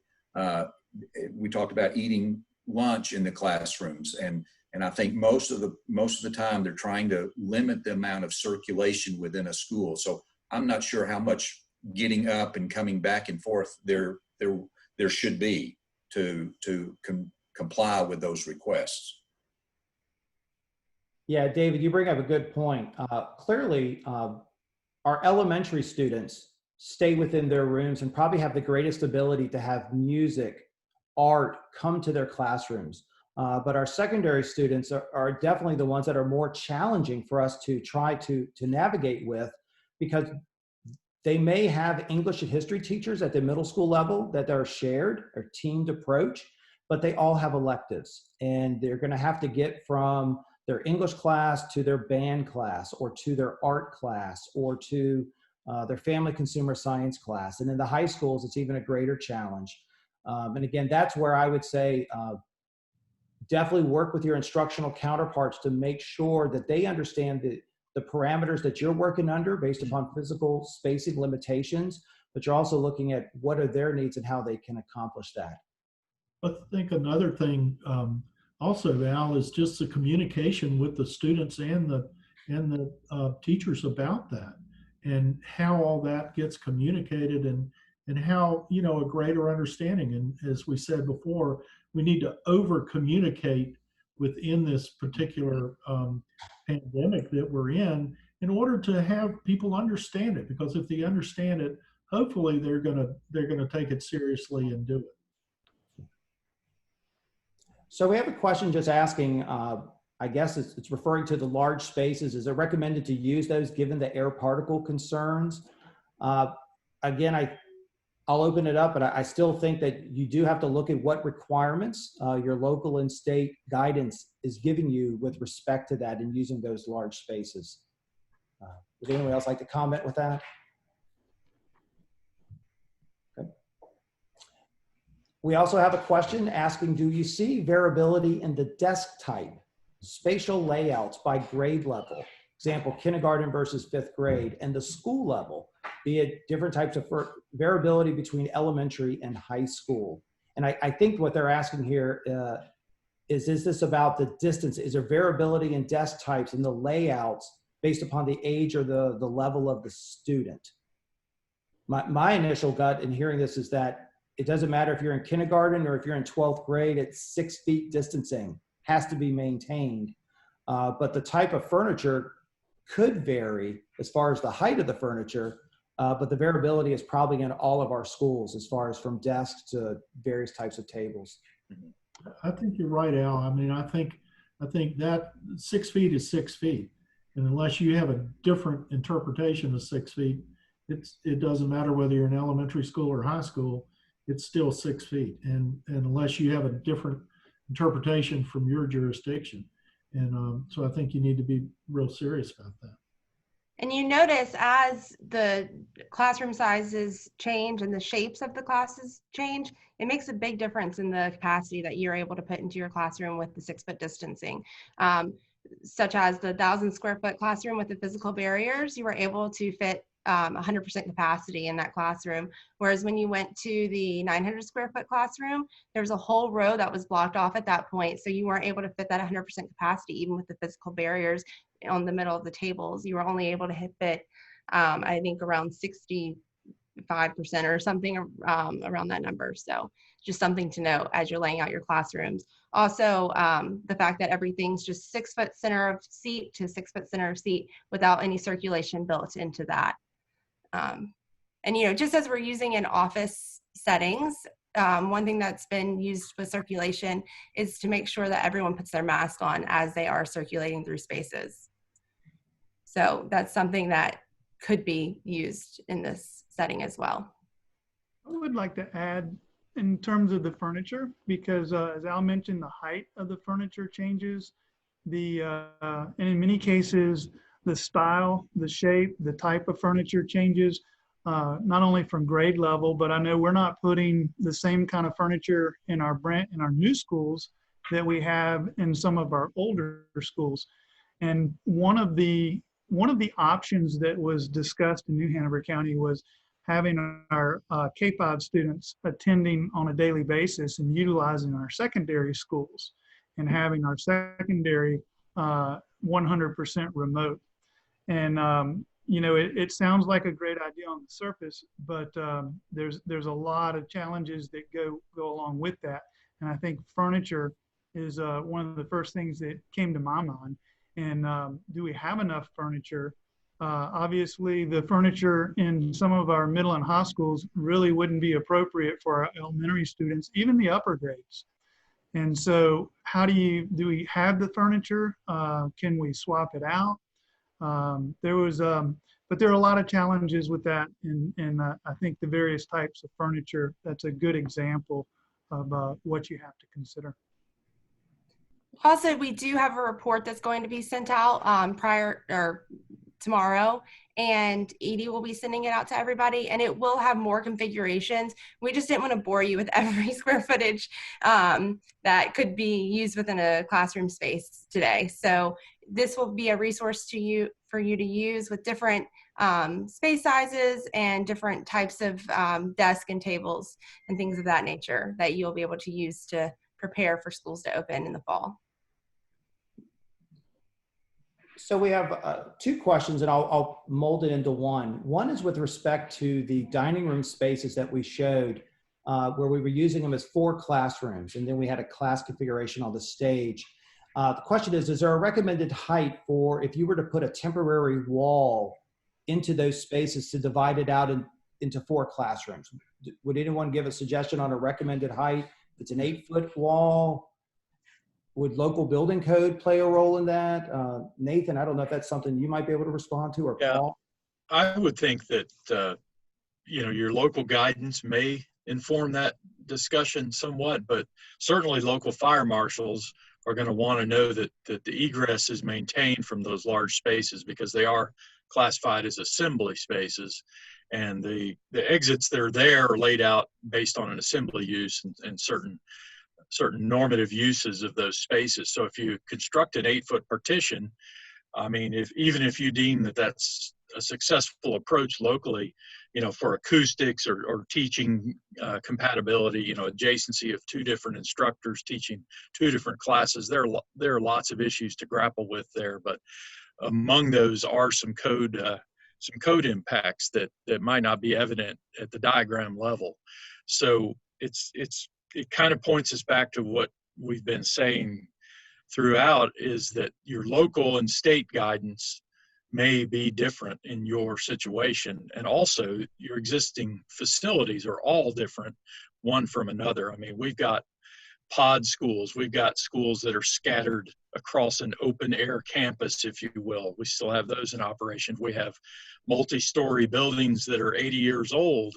We talked about eating lunch in the classrooms, and I think most of the time they're trying to limit the amount of circulation within a school. So I'm not sure how much getting up and coming back and forth there should be to comply with those requests. Yeah, David, you bring up a good point. Clearly, our elementary students stay within their rooms and probably have the greatest ability to have music, art come to their classrooms. But our secondary students are definitely the ones that are more challenging for us to try to navigate with, because they may have English and history teachers at the middle school level that are shared or teamed approach, but they all have electives, and they're going to have to get from their English class to their band class or to their art class or to their family consumer science class. And in the high schools, it's even a greater challenge. And again, that's where I would say definitely work with your instructional counterparts to make sure that they understand the parameters that you're working under based upon physical spacing limitations, but you're also looking at what are their needs and how they can accomplish that. I think another thing also, Val, is just the communication with the students and the teachers about that, and how all that gets communicated, and how, you know, a greater understanding. And as we said before, we need to over communicate within this particular pandemic that we're in order to have people understand it. Because if they understand it, hopefully they're gonna take it seriously and do it. So we have a question just asking, I guess it's referring to the large spaces. Is it recommended to use those given the air particle concerns? Again, I'll open it up, but I still think that you do have to look at what requirements your local and state guidance is giving you with respect to that and using those large spaces. Would anyone else like to comment with that? We also have a question asking, do you see variability in the desk type, spatial layouts by grade level? Example, kindergarten versus 5th grade, and the school level, be it different types of variability between elementary and high school. And I think what they're asking here is this about the distance? Is there variability in desk types and the layouts based upon the age or the level of the student? My initial gut in hearing this is that it doesn't matter if you're in kindergarten or if you're in 12th grade, it's 6 feet distancing has to be maintained. But the type of furniture could vary as far as the height of the furniture, but the variability is probably in all of our schools as far as from desks to various types of tables. I think you're right, Al. I mean, I think that 6 feet is 6 feet. And unless you have a different interpretation of 6 feet, it doesn't matter whether you're in elementary school or high school, it's still 6 feet. And unless you have a different interpretation from your jurisdiction. And so I think you need to be real serious about that. And you notice as the classroom sizes change and the shapes of the classes change, it makes a big difference in the capacity that you're able to put into your classroom with the 6-foot distancing. Such as the 1,000 square foot classroom with the physical barriers, you were able to fit 100% capacity in that classroom. Whereas when you went to the 900 square foot classroom, there's a whole row that was blocked off at that point. So you weren't able to fit that 100% capacity, even with the physical barriers on the middle of the tables. You were only able to fit, I think, around 65% or something around that number. So just something to note as you're laying out your classrooms. Also, the fact that everything's just 6 foot center of seat to 6 foot center of seat without any circulation built into that. And, you know, just as we're using in office settings, one thing that's been used with circulation is to make sure that everyone puts their mask on as they are circulating through spaces. So that's something that could be used in this setting as well. I would like to add in terms of the furniture, because as Al mentioned, the height of the furniture changes. And in many cases, the style, the shape, the type of furniture changes, not only from grade level, but I know we're not putting the same kind of furniture in our new schools that we have in some of our older schools. And one of the options that was discussed in New Hanover County was having our K-5 students attending on a daily basis and utilizing our secondary schools and having our secondary 100% remote. And you know, it sounds like a great idea on the surface, but there's a lot of challenges that go along with that. And I think furniture is one of the first things that came to my mind. And do we have enough furniture? Obviously, the furniture in some of our middle and high schools really wouldn't be appropriate for our elementary students, even the upper grades. And so do we have the furniture? Can we swap it out? But there are a lot of challenges with that. And I think the various types of furniture, that's a good example of what you have to consider. Also, we do have a report that's going to be sent out tomorrow, and Edie will be sending it out to everybody, and it will have more configurations. We just didn't want to bore you with every square footage that could be used within a classroom space today. So this will be a resource for you to use with different space sizes and different types of desk and tables and things of that nature that you'll be able to use to prepare for schools to open in the fall. So we have 2 questions, and I'll mold it into one. One is with respect to the dining room spaces that we showed, where we were using them as 4 classrooms, and then we had a class configuration on the stage. The question is there a recommended height for if you were to put a temporary wall into those spaces to divide it out into 4 classrooms? Would anyone give a suggestion on a recommended height? If it's an 8-foot wall, would local building code play a role in that? Nathan, I don't know if that's something you might be able to respond to, or Paul. I would think that you know, your local guidance may inform that discussion somewhat, but certainly local fire marshals are going to want to know that the egress is maintained from those large spaces, because they are classified as assembly spaces. And the exits that are there are laid out based on an assembly use and certain normative uses of those spaces. So if you construct an 8-foot partition, I mean, even if you deem that that's a successful approach locally, you know, for acoustics or teaching compatibility, you know, adjacency of 2 different instructors teaching 2 different classes, there are lots of issues to grapple with there. But among those are some code impacts that might not be evident at the diagram level. So it kind of points us back to what we've been saying throughout, is that your local and state guidance may be different in your situation. And also your existing facilities are all different one from another. I mean, we've got pod schools, we've got schools that are scattered across an open air campus, if you will. We still have those in operation. We have multi-story buildings that are 80 years old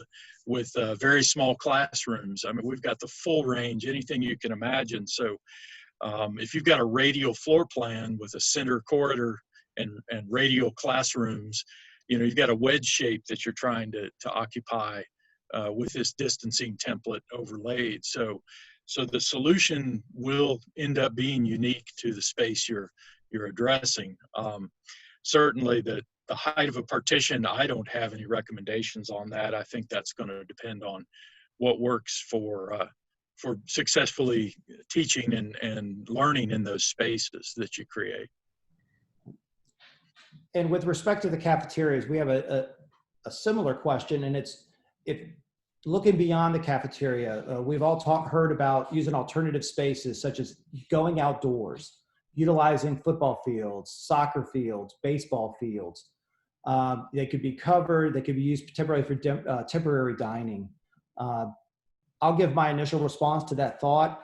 with very small classrooms. I mean, we've got the full range, anything you can imagine. So if you've got a radial floor plan with a center corridor and radial classrooms, you know, you've got a wedge shape that you're trying to occupy with this distancing template overlaid. So the solution will end up being unique to the space you're addressing. Certainly the height of a partition, I don't have any recommendations on that. I think that's going to depend on what works for successfully teaching and learning in those spaces that you create. And with respect to the cafeterias, we have a similar question, and it's looking beyond the cafeteria. We've all heard about using alternative spaces such as going outdoors, utilizing football fields, soccer fields, baseball fields. They could be covered, they could be used temporarily for temporary dining. I'll give my initial response to that thought.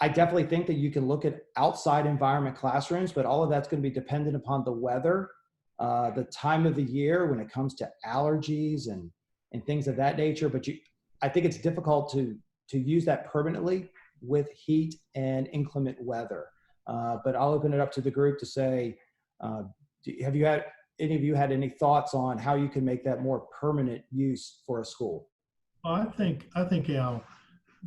I definitely think that you can look at outside environment classrooms, but all of that's going to be dependent upon the weather, the time of the year when it comes to allergies and things of that nature. But I think it's difficult to use that permanently with heat and inclement weather. But I'll open it up to the group to say, have you had, any of you had any thoughts on how you can make that more permanent use for a school? I think Al,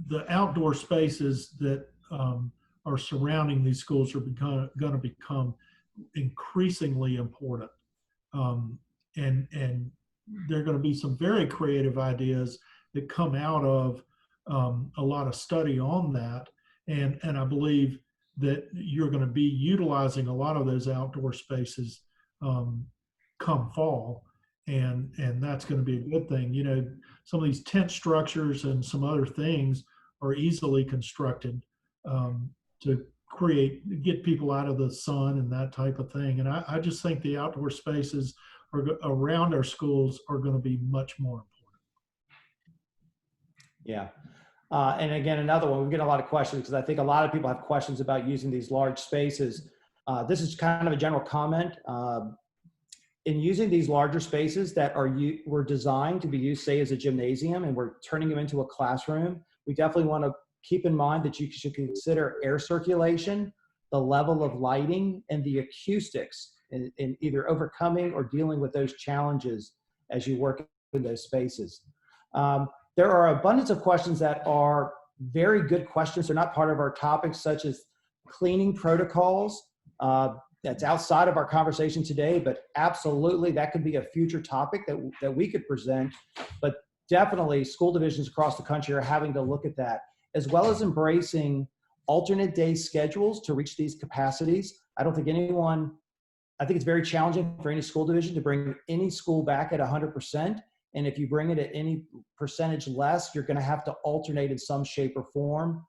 the outdoor spaces that are surrounding these schools are going to become increasingly important, and there are going to be some very creative ideas that come out of a lot of study on that, and I believe that you're going to be utilizing a lot of those outdoor spaces come fall, and that's going to be a good thing. You know, some of these tent structures and some other things are easily constructed to get people out of the sun and that type of thing. And I just think the outdoor spaces around our schools are going to be much more important. Yeah. And again, another one, we get a lot of questions because I think a lot of people have questions about using these large spaces. This is kind of a general comment. In using these larger spaces that were designed to be used, say, as a gymnasium, and we're turning them into a classroom, we definitely want to keep in mind that you should consider air circulation, the level of lighting, and the acoustics in either overcoming or dealing with those challenges as you work in those spaces. There are abundance of questions that are very good questions. They're not part of our topics, such as cleaning protocols. That's outside of our conversation today, but absolutely that could be a future topic that we could present. But definitely school divisions across the country are having to look at that, as well as embracing alternate day schedules to reach these capacities. I think it's very challenging for any school division to bring any school back at 100%. And if you bring it at any percentage less, you're going to have to alternate in some shape or form.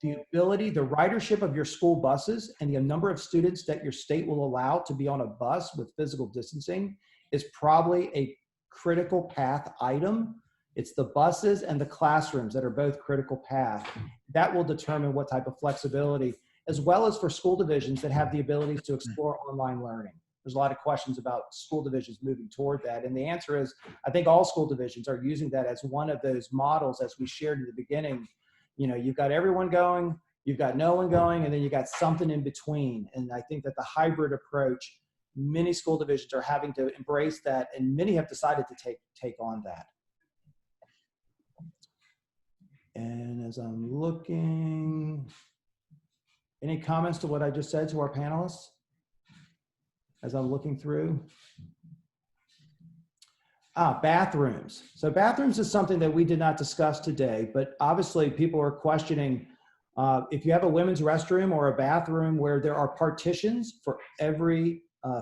The ridership of your school buses and the number of students that your state will allow to be on a bus with physical distancing is probably a critical path item. It's the buses and the classrooms that are both critical path. That will determine what type of flexibility, as well as for school divisions that have the ability to explore online learning. There's a lot of questions about school divisions moving toward that. And the answer is, I think all school divisions are using that as one of those models, as we shared in the beginning. You know, you've got everyone going, you've got no one going, and then you got something in between. And I think that the hybrid approach many school divisions are having to embrace that, and many have decided to take on that. And as I'm looking, any comments to what I just said to our panelists as I'm looking through? Bathrooms. So bathrooms is something that we did not discuss today, but obviously people are questioning if you have a women's restroom or a bathroom where there are partitions for every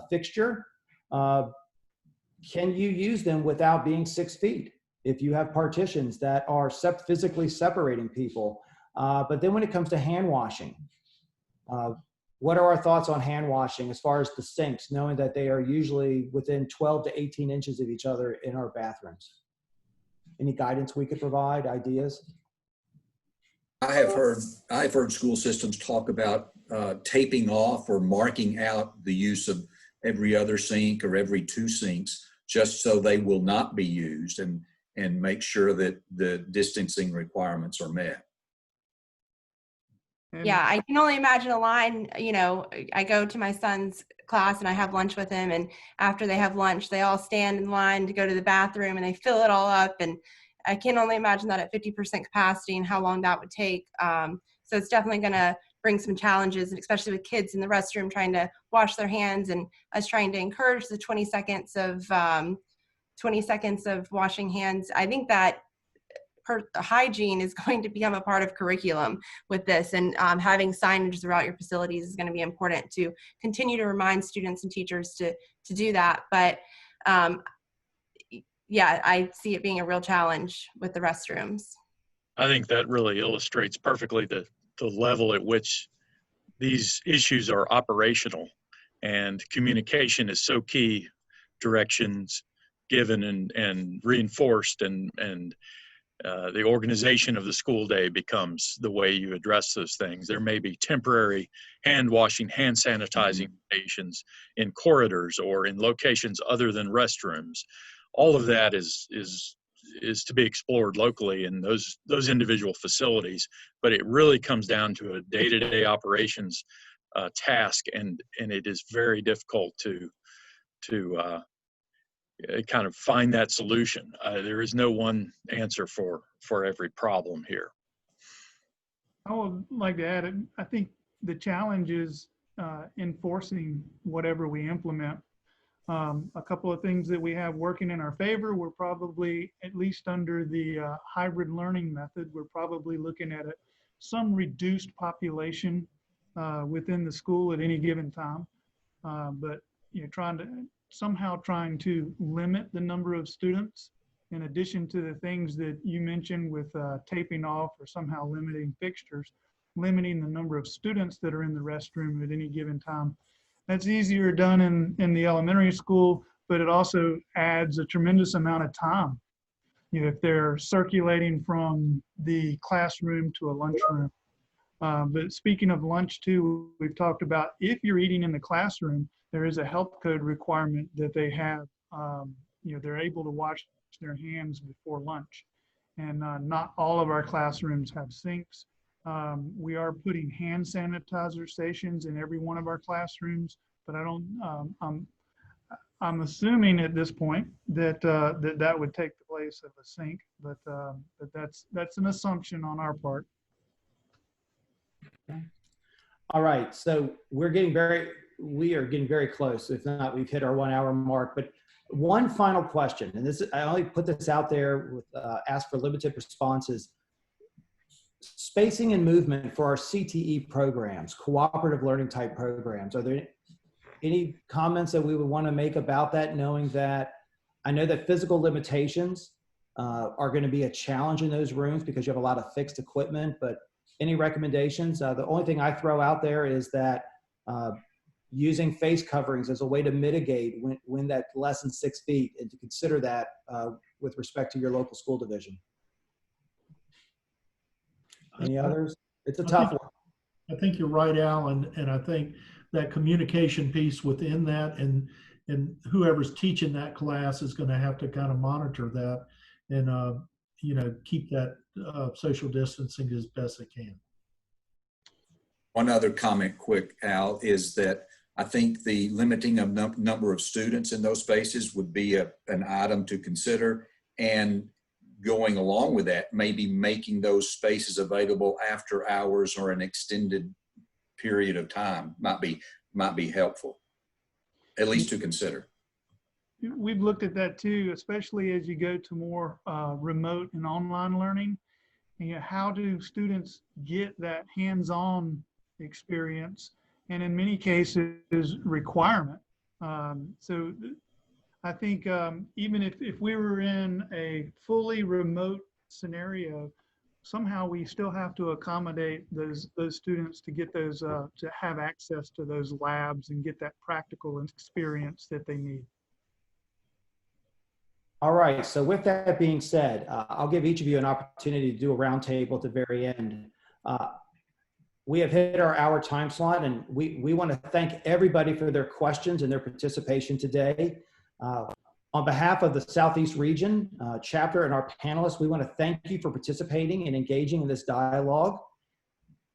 fixture, can you use them without being 6 feet? If you have partitions that are physically separating people. But then when it comes to hand washing, what are our thoughts on hand washing as far as the sinks, knowing that they are usually within 12 to 18 inches of each other in our bathrooms? Any guidance we could provide, ideas? I've heard school systems talk about taping off or marking out the use of every other sink or every 2 sinks, just so they will not be used, and make sure that the distancing requirements are met. Yeah, I can only imagine a line. You know, I go to my son's class and I have lunch with him, and after they have lunch, they all stand in line to go to the bathroom and they fill it all up. And I can only imagine that at 50% capacity and how long that would take. So it's definitely going to bring some challenges, and especially with kids in the restroom trying to wash their hands, and us trying to encourage the 20 seconds of washing hands. I think that hygiene is going to become a part of curriculum with this, and having signage throughout your facilities is going to be important to continue to remind students and teachers to do that. But yeah, I see it being a real challenge with the restrooms. I think that really illustrates perfectly the level at which these issues are operational, and communication is so key. Directions given and reinforced, and the organization of the school day becomes the way you address those things. There may be temporary hand washing, hand sanitizing stations in corridors or in locations other than restrooms. All of that is to be explored locally in those individual facilities, but it really comes down to a day-to-day operations task, and it is very difficult to kind of find that solution. There is no one answer for every problem here. I would like to add, I think the challenge is enforcing whatever we implement. A couple of things that we have working in our favor, we're probably, at least under the hybrid learning method, we're probably looking at some reduced population within the school at any given time. But trying to limit the number of students, in addition to the things that you mentioned with taping off or somehow limiting fixtures, limiting the number of students that are in the restroom at any given time. That's easier done in the elementary school, but it also adds a tremendous amount of time. You know, if they're circulating from the classroom to a lunchroom. But speaking of lunch too, we've talked about if you're eating in the classroom, there is a health code requirement that they have, they're able to wash their hands before lunch. And not all of our classrooms have sinks. We are putting hand sanitizer stations in every one of our classrooms, but I'm assuming at this point that that would take the place of a sink, but that's an assumption on our part. All right, so we are getting very close. If not, we've hit our 1 hour mark. But one final question, and I only put this out there with ask for limited responses. Spacing and movement for our CTE programs, cooperative learning type programs. Are there any comments that we would want to make about that, knowing that I know that physical limitations are going to be a challenge in those rooms because you have a lot of fixed equipment, but any recommendations? The only thing I throw out there is that using face coverings as a way to mitigate when that less than 6 feet, and to consider that with respect to your local school division. Any others? It's a tough one. I think you're right, Al, and I think that communication piece within that, and whoever's teaching that class is going to have to kind of monitor that and keep that social distancing as best they can. One other comment quick, Al, is that I think the limiting of number of students in those spaces would be an item to consider, and going along with that, maybe making those spaces available after hours or an extended period of time might be helpful, at least to consider. We've looked at that too, especially as you go to more remote and online learning. And, how do students get that hands-on experience? And in many cases, requirement. So I think even if we were in a fully remote scenario, somehow we still have to accommodate those students to get those, to have access to those labs and get that practical experience that they need. All right, so with that being said, I'll give each of you an opportunity to do a roundtable at the very end. We have hit our hour time slot, and we want to thank everybody for their questions and their participation today. On behalf of the Southeast Region chapter and our panelists, we want to thank you for participating and engaging in this dialogue.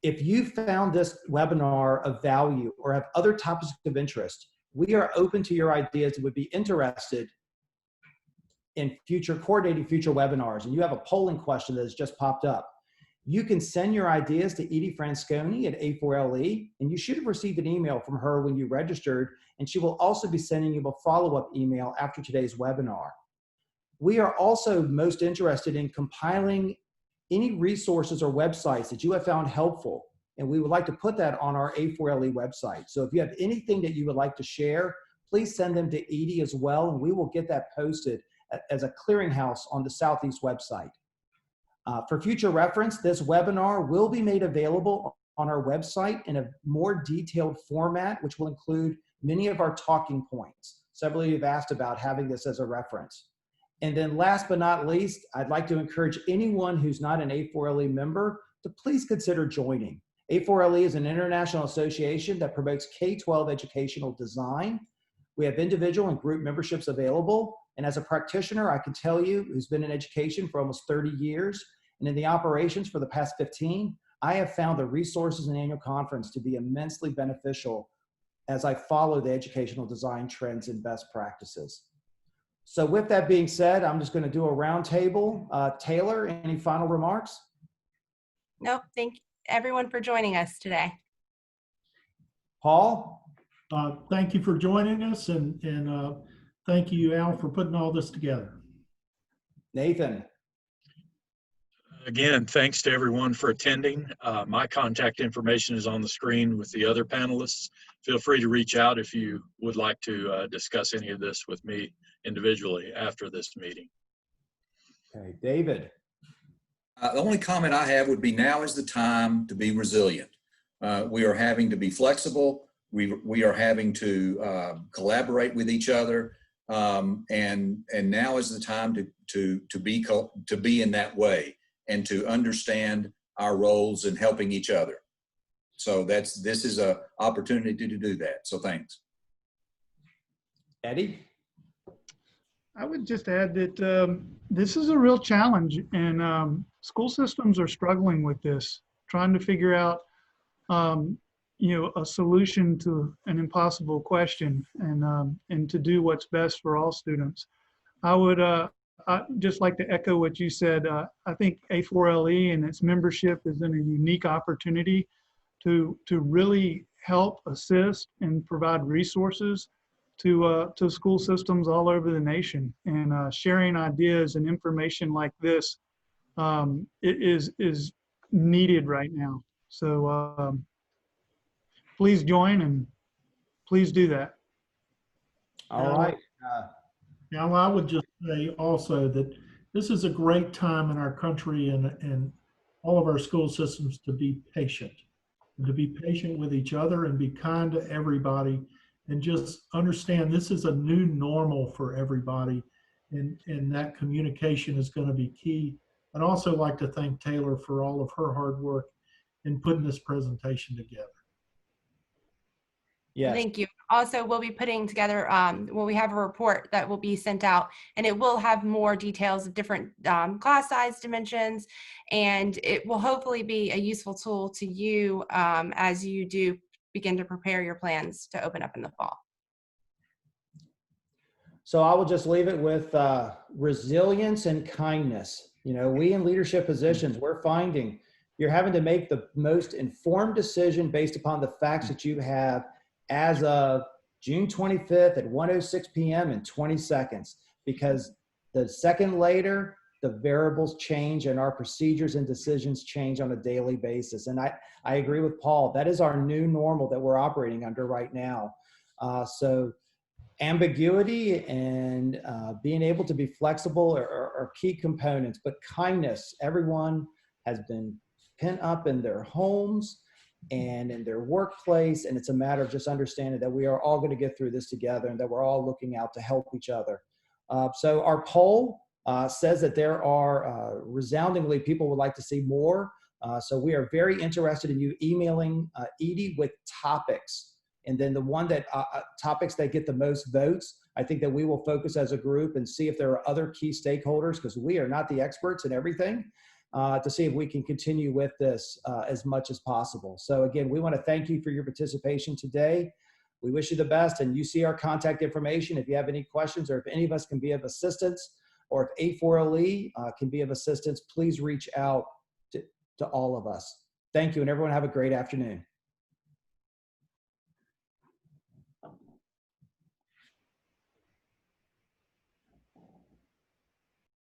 If you found this webinar of value or have other topics of interest, we are open to your ideas and would be interested in coordinating future webinars. And you have a polling question that has just popped up. You can send your ideas to Edie Fransconi at A4LE, and you should have received an email from her when you registered, and she will also be sending you a follow-up email after today's webinar. We are also most interested in compiling any resources or websites that you have found helpful, and we would like to put that on our A4LE website. So if you have anything that you would like to share, please send them to Edie as well, and we will get that posted as a clearinghouse on the Southeast website. For future reference, this webinar will be made available on our website in a more detailed format, which will include many of our talking points. Several of you have asked about having this as a reference. And then last but not least, I'd like to encourage anyone who's not an A4LE member to please consider joining. A4LE is an international association that promotes K-12 educational design. We have individual and group memberships available. And as a practitioner, I can tell you, who's been in education for almost 30 years, and in the operations for the past 15, I have found the resources and annual conference to be immensely beneficial as I follow the educational design trends and best practices. So with that being said, I'm just going to do a roundtable. Taylor, any final remarks? Nope. Thank everyone for joining us today. Paul? Thank you for joining us, and thank you, Al, for putting all this together. Nathan? Again, thanks to everyone for attending. My contact information is on the screen with the other panelists. Feel free to reach out if you would like to discuss any of this with me individually after this meeting. Okay, David? The only comment I have would be now is the time to be resilient. We are having to be flexible. We are having to collaborate with each other. And now is the time to be in that way and to understand our roles in helping each other. So this is an opportunity to do that. So thanks. Eddie? I would just add that this is a real challenge, and school systems are struggling with this, trying to figure out a solution to an impossible question, and to do what's best for all students. I would I'd just like to echo what you said. I think A4LE and its membership is in a unique opportunity to really help assist and provide resources to school systems all over the nation. And sharing ideas and information like this is needed right now. So please join, and please do that. All right. Now, I would just say also that this is a great time in our country and all of our school systems to be patient with each other and be kind to everybody, and just understand this is a new normal for everybody, and that communication is going to be key. I'd also like to thank Taylor for all of her hard work in putting this presentation together. Yes. Thank you. Also, we'll be putting together, we have a report that will be sent out, and it will have more details of different class size dimensions, and it will hopefully be a useful tool to you as you do begin to prepare your plans to open up in the fall. So I will just leave it with resilience and kindness. You know, we in leadership positions, we're finding you're having to make the most informed decision based upon the facts that you have as of June 25th at 1:06 p.m. and 20 seconds, because the second later, the variables change and our procedures and decisions change on a daily basis. And I agree with Paul. That is our new normal that we're operating under right now. So ambiguity and being able to be flexible are key components, but kindness. Everyone has been pent up in their homes and in their workplace, and it's a matter of just understanding that we are all going to get through this together and that we're all looking out to help each other. So our poll says that there are resoundingly people would like to see more. So we are very interested in you emailing Edie with topics. And then the one that topics that get the most votes, I think that we will focus as a group and see if there are other key stakeholders, because we are not the experts in everything, to see if we can continue with this as much as possible. So again, we want to thank you for your participation today. We wish you the best, and you see our contact information. If you have any questions or if any of us can be of assistance, or if A4LE can be of assistance, please reach out to all of us. Thank you, and everyone have a great afternoon.